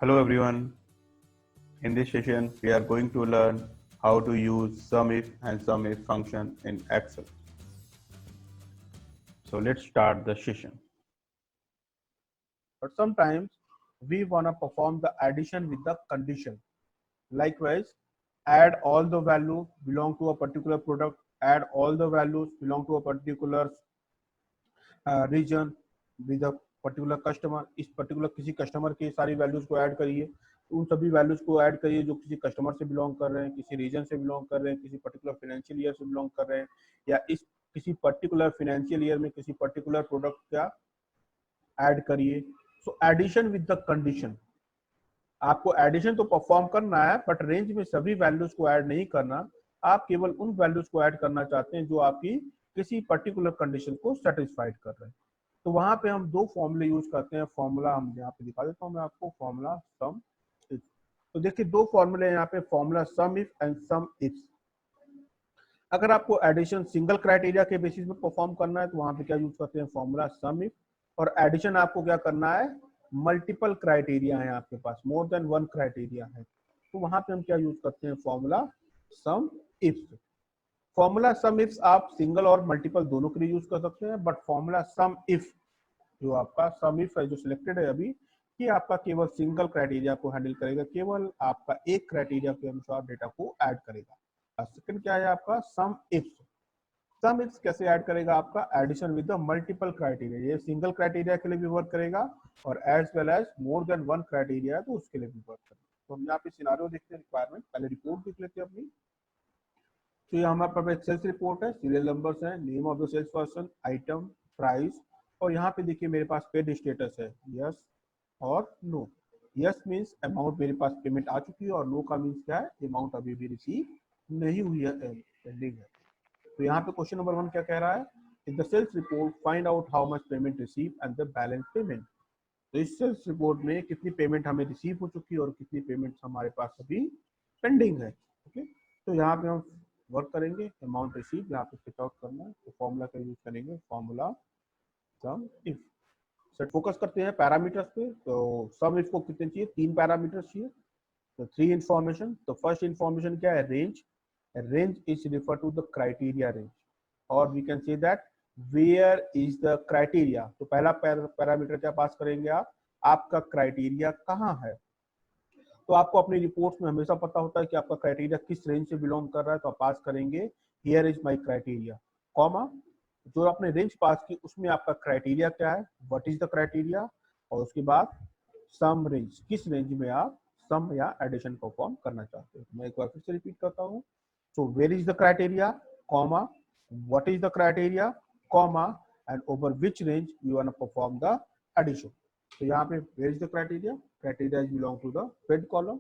Hello everyone. In this session, we are going to learn how to use SUMIF and SUMIF function in Excel. So let's start the session. But sometimes we want to perform the addition with the condition. Likewise, add all the value belong to a particular product, add all the values belong to a particular region with a particular customer, इस particular किसी customer के सारी values को add करिए, उन सभी values को add करिए जो किसी कस्टमर से बिलोंग कर रहे हैं, किसी रीजन से बिलोंग कर रहे हैं, किसी पर्टिकुलर फाइनेंशियल ईयर से बिलोंग कर रहे हैं, या इस किसी पर्टिकुलर फाइनेंशियल ईयर में किसी पर्टिकुलर प्रोडक्ट का ऐड करिए. So addition with the condition. आपको एडिशन तो परफॉर्म करना है, बट रेंज में सभी वैल्यूज को ऐड नहीं करना. आप केवल उन वैल्यूज को ऐड करना चाहते हैं जो आपकी किसी पर्टिकुलर कंडीशन को सेटिस्फाइड कर रहे हैं. तो वहां पे हम दो फॉर्मूले यूज करते हैं. फॉर्मूला हम यहाँ पे दिखा देता हूँ मैं आपको. Formula sum if. तो देखिए दो फॉर्मूले यहाँ पे, formula sum if and sum if. अगर आपको एडिशन सिंगल क्राइटेरिया के बेसिस पे परफॉर्म करना है तो वहां पे क्या यूज करते हैं, फॉर्मूला सम इफ. और एडिशन आपको क्या करना है, मल्टीपल क्राइटेरिया है आपके पास, मोर देन वन क्राइटेरिया है, तो वहां पे हम क्या यूज करते हैं, formula sum if. Formula sum if आप सिंगल और मल्टीपल दोनों के लिए यूज कर सकते हैं, बट फॉर्मूला सम इफ जो आपका सम इफ है जो सिलेक्टेड है अभी, ये आपका केवल सिंगल क्राइटेरिया को हैंडल करेगा, केवल आपका एक क्राइटेरिया के अनुसार डेटा को ऐड करेगा. सेकंड क्या है आपका, सम इफ. सम इफ कैसे ऐड करेगा, आपका addition with the multiple criteria. ये सिंगल क्राइटेरिया के लिए भी वर्क करेगा और as well as more than one criteria है तो उसके लिए भी वर्क करेगा. तो हम यहाँ पे सिनारियो देखते हैं, रिक्वायरमेंट. पहले रिपोर्ट देख लेते हैं अपनी. तो ये हमारे पास सेल्स रिपोर्ट है, सीरियल नंबर्स है, name of the sales person, item, price, और यहाँ पे देखिए मेरे पास पेड स्टेटस है, यस और नो. यस मीन्स अमाउंट मेरे पास पेमेंट आ चुकी है, और नो का मीन्स क्या है, अमाउंट अभी भी रिसीव नहीं हुई है, पेंडिंग है. तो यहाँ पे क्वेश्चन नंबर 1 क्या कह रहा है, in the sales report find out how much payment receive and the balance payment. तो इस सेल्स रिपोर्ट में कितनी पेमेंट हमें रिसीव हो चुकी है और कितनी पेमेंट हमारे पास अभी पेंडिंग है. ओके, तो यहाँ पे हम वर्क करेंगे, अमाउंट रिसीव यहाँ पे फिट आउट करना है. तो फॉर्मूला का यूज करेंगे, formula sum if. Set focus करते हैं पैरामीटर्स पे. तो सम इफ को कितने चाहिए, 3 पैरामीटर्स चाहिए. तो 3 इंफॉर्मेशन. तो फर्स्ट इंफॉर्मेशन क्या है, range. Range is refer to the criteria range, और we can say that where is the criteria. तो पहला पैरामीटर क्या पास करेंगे आप, आपका क्राइटेरिया कहाँ है. तो आपको अपनी रिपोर्ट्स में हमेशा पता होता है कि आपका क्राइटेरिया किस रेंज से बिलोंग कर रहा है, तो आप पास करेंगे here is my criteria, comma जो आपने रेंज पास की उसमें आपका क्राइटेरिया क्या है, व्हाट इज द क्राइटेरिया, और उसके बाद सम रेंज, किस रेंज में आप सम या एडिशन परफॉर्म करना चाहते हो. मैं एक बार फिर से रिपीट करता हूँ. So where is the criteria, comma what is the criteria, comma and over which range you want to perform the addition. तो यहाँ पे where is the criteria, criteria is belong to the paid column.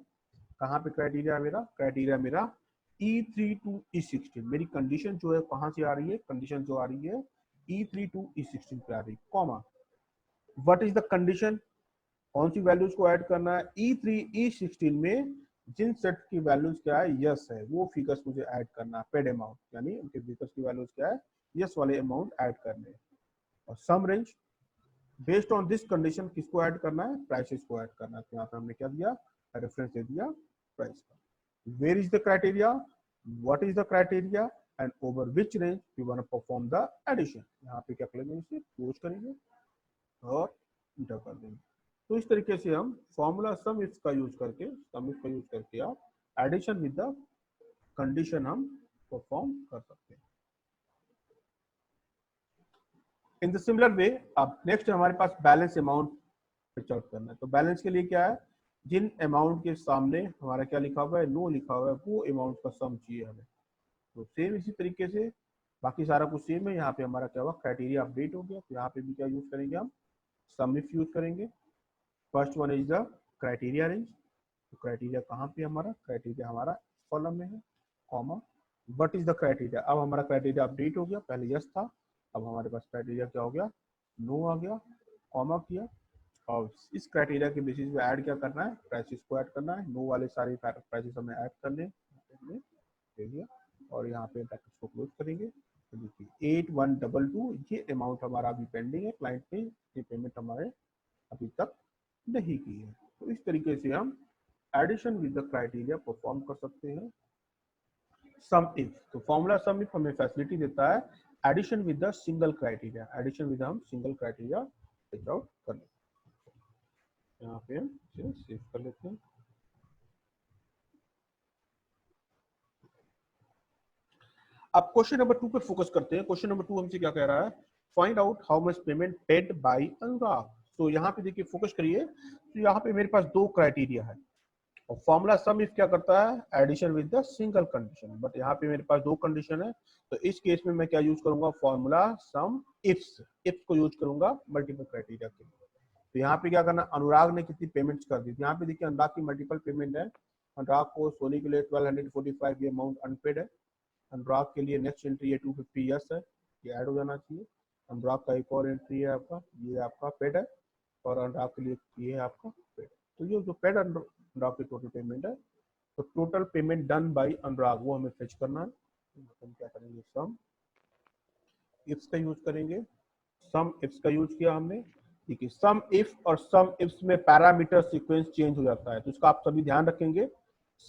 कहाँ पे criteria मेरा, criteria मेरा E3 to E16. मेरी condition जो है कहाँ से आ रही है, कंडीशन जो आ रही है E3 टू E16 पे आ रही है, comma what is the condition, कौन सी वैल्यूज को ऐड करना है, E3 E16 में जिन सेट की वैल्यूज क्या है, यस है, वो फिगर्स मुझे ऐड करना है, पेड अमाउंट, यानी उनके फिगर्स की वैल्यूज क्या है, यस वाले अमाउंट ऐड करने हैं. और sum range based on this condition किसको ऐड करना है, प्राइसेस को ऐड करना है. तो यहाँ पे हमने क्या दिया, रेफरेंस दे दिया प्राइस का. Where is the criteria, what is the criteria and over which range you want to perform the addition. यहाँ पे क्या करेंगे, इसे क्लोज करेंगे और इंटर कर देंगे. तो इस तरीके से हम फॉर्मूला सम इफ का यूज करके आप एडिशन विद द कंडीशन हम परफॉर्म कर सकते हैं. इन द सिमिलर वे अब नेक्स्ट हमारे पास बैलेंस अमाउंट फिच आउट करना है. तो बैलेंस के लिए क्या है, जिन अमाउंट के सामने हमारा क्या लिखा हुआ है, नो लिखा हुआ है, वो अमाउंट का सम चाहिए हमें. तो सेम इसी तरीके से बाकी सारा कुछ सेम है. यहाँ पे हमारा क्या हुआ, क्राइटेरिया अपडेट हो गया. तो यहाँ पे भी क्या यूज करेंगे, हम सम इफ यूज करेंगे. First one is the criteria range. तो क्राइटेरिया कहाँ पे, हमारा क्राइटेरिया हमारा कॉलम में है, comma what is the criteria. अब हमारा क्राइटेरिया अपडेट हो गया, पहले यस था, अब हमारे पास क्राइटेरिया क्या हो गया, नो आ गया, कॉमा किया. और इस क्राइटेरिया के बेसिस पे ऐड क्या करना है, प्राइसेस को ऐड करना है. नो वाले सारे प्राइसेस हमें ऐड करने दे दिया, और यहाँ पे ब्रैकेट्स को क्लोज करेंगे. तो देखिए 8122 ये अमाउंट हमारा अभी पेंडिंग है, क्लाइंट ने ये पेमेंट हमारे अभी तक नहीं की है. तो इस तरीके से हम addition with the criteria perform कर सकते हैं। सम इफ, तो फॉर्मूला सम इफ हमें फैसिलिटी देता है addition with the single criteria, addition with हम सिंगल क्राइटेरिया फिट आउट कर लेते हैं। यहाँ पे हम इसे सेव कर लेते हैं। अब क्वेश्चन नंबर 2 पे फोकस करते हैं। क्वेश्चन नंबर 2 हमसे क्या कह रहा है, find out how much payment paid by Anurag. तो यहाँ पे देखिए फोकस करिए, तो यहाँ पे मेरे पास दो क्राइटेरिया है और फॉर्मूला सम इफ क्या करता है addition with the single condition, but यहाँ पे मेरे पास दो कंडीशन है, तो इस केस में मैं क्या यूज करूंगा, फॉर्मूला सम इफ्स, इफ्स को यूज करूंगा मल्टीपल क्राइटेरिया के लिए। तो यहाँ पे क्या करना, अनुराग ने कितनी पेमेंट्स कर दी, यहाँ पे देखिए अनुराग की मल्टीपल पेमेंट है। अनुराग को सोनी के लिए 1245 ये अमाउंट अनपेड है। अनुराग के लिए नेक्स्ट एंट्री है 250 यस है, ये ऐड हो जाना चाहिए। अनुराग का एक और एंट्री है आपका, ये आपका पेड है, और अनुराग के लिए ये है आपका पेड। तो ये जो पेड अनुराग की टोटल पेमेंट है, तो टोटल पेमेंट डन बाय अनुराग वो हमें फेच करना है। हम क्या करेंगे, सम इफ्स का यूज करेंगे। सम इफ्स का यूज किया हमने, ठीक है। सम इफ और सम इफ्स में पैरामीटर सीक्वेंस चेंज हो जाता है, तो इसका आप सभी ध्यान रखेंगे।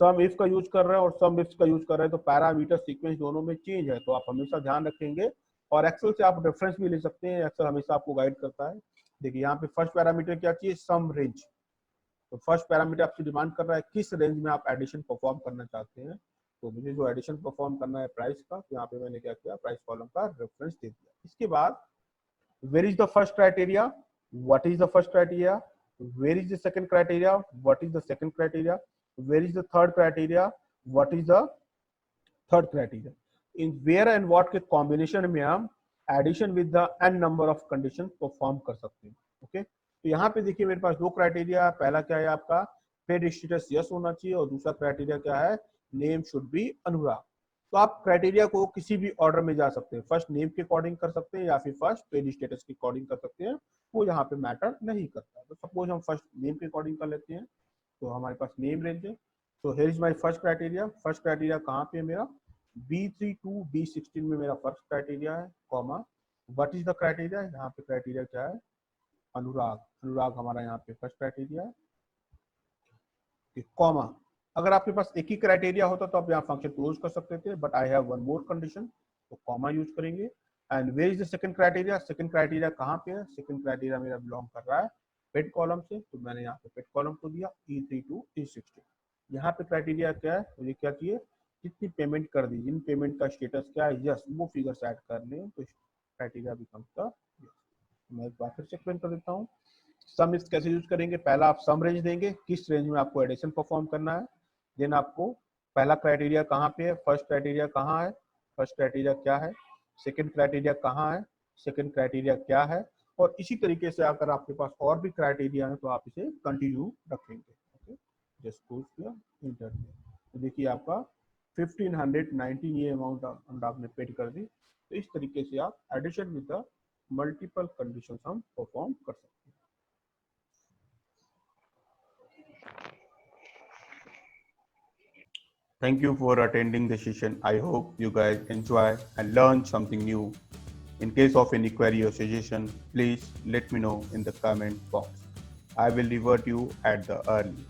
सम इफ का यूज कर रहे हैं और सम इफ्स का यूज कर रहे हैं, तो पैरामीटर सीक्वेंस दोनों में चेंज है, तो आप हमेशा ध्यान रखेंगे। और एक्सेल से आप रेफरेंस भी ले सकते हैं, एक्सेल हमेशा आपको गाइड करता है। देखिए यहाँ पे फर्स्ट पैरामीटर क्या चाहिए, सम रेंज। तो फर्स्ट पैरामीटर आपसे डिमांड कर रहा है किस रेंज में आप एडिशन परफॉर्म करना चाहते हैं। तो मुझे जो एडिशन परफॉर्म करना है प्राइस का, तो यहाँ पे मैंने क्या किया, प्राइस कॉलम का रेफरेंस दे दिया। इसके बाद where is the first criteria, what is the first criteria, where is the second criteria, what is the second criteria, where is the third criteria, what is the third criteria। in where and what के combination में हम addition with the n number of condition perform कर सकते हैं। Okay, तो यहाँ पे देखिए मेरे पास दो क्राइटेरिया, पहला क्या है आपका, पेड स्टेटस यस होना चाहिए, और दूसरा क्राइटेरिया क्या है, नेम शुड बी अनुराग। तो आप क्राइटेरिया को किसी भी ऑर्डर में जा सकते हैं, फर्स्ट नेम के अकॉर्डिंग कर सकते हैं या फिर फर्स्ट पेड स्टेटस के अकॉर्डिंग कर सकते हैं, वो यहाँ पे मैटर नहीं करता। तो सपोज हम फर्स्ट नेम के अकॉर्डिंग कर लेते हैं, तो हमारे पास नेम रेंज है। तो here is my first criteria, first criteria कहाँ पे है मेरा, B3 टू B16 में मेरा फर्स्ट क्राइटेरिया है, comma what is the criteria, यहाँ पे क्राइटेरिया क्या है, अनुराग। अनुराग हमारा यहाँ पे फर्स्ट क्राइटेरिया है, कॉमा। अगर आपके पास एक ही क्राइटेरिया होता तो आप यहाँ फंक्शन क्लोज कर सकते थे, but I have one more condition, तो कॉमा यूज करेंगे। And where is the second criteria, second criteria कहाँ पे है, सेकंड क्राइटेरिया मेरा बिलोंग कर रहा है पेड कॉलम से, तो मैंने यहाँ पे पेड कॉलम को दिया E3 टू E16। यहाँ पे क्राइटेरिया क्या है, मुझे क्या चाहिए, कितनी पेमेंट कर दी, इन पेमेंट का स्टेटस क्या है, यस, वो फिगर्स ऐड कर लें, तो क्राइटेरिया बिकम्स द यस। मैं एक बार फिर से एक्सप्लेन कर देता हूँ। सम इफ कैसे यूज करेंगे, पहला आप सम रेंज देंगे, किस रेंज में आपको एडिशन परफॉर्म करना है। देन आपको पहला क्राइटेरिया कहाँ पे है, फर्स्ट क्राइटेरिया कहाँ है, फर्स्ट क्राइटेरिया क्या है, सेकंड क्राइटेरिया कहाँ है, सेकंड क्राइटेरिया क्या है। और इसी तरीके से अगर आपके पास और भी क्राइटेरिया है तो आप इसे कंटिन्यू रखेंगे। ओके, जस्ट पुश किया, इंटर किया, तो देखिए आपका 1519 ये अमाउंट आपने पेड कर दी। तो इस तरीके से आप addition with the multiple conditions हम परफॉर्म कर सकते हैं। Thank you for attending the session. I hope you guys enjoy and learn something new. In case of any query or suggestion, please let me know in the comment box. I will revert you at the early.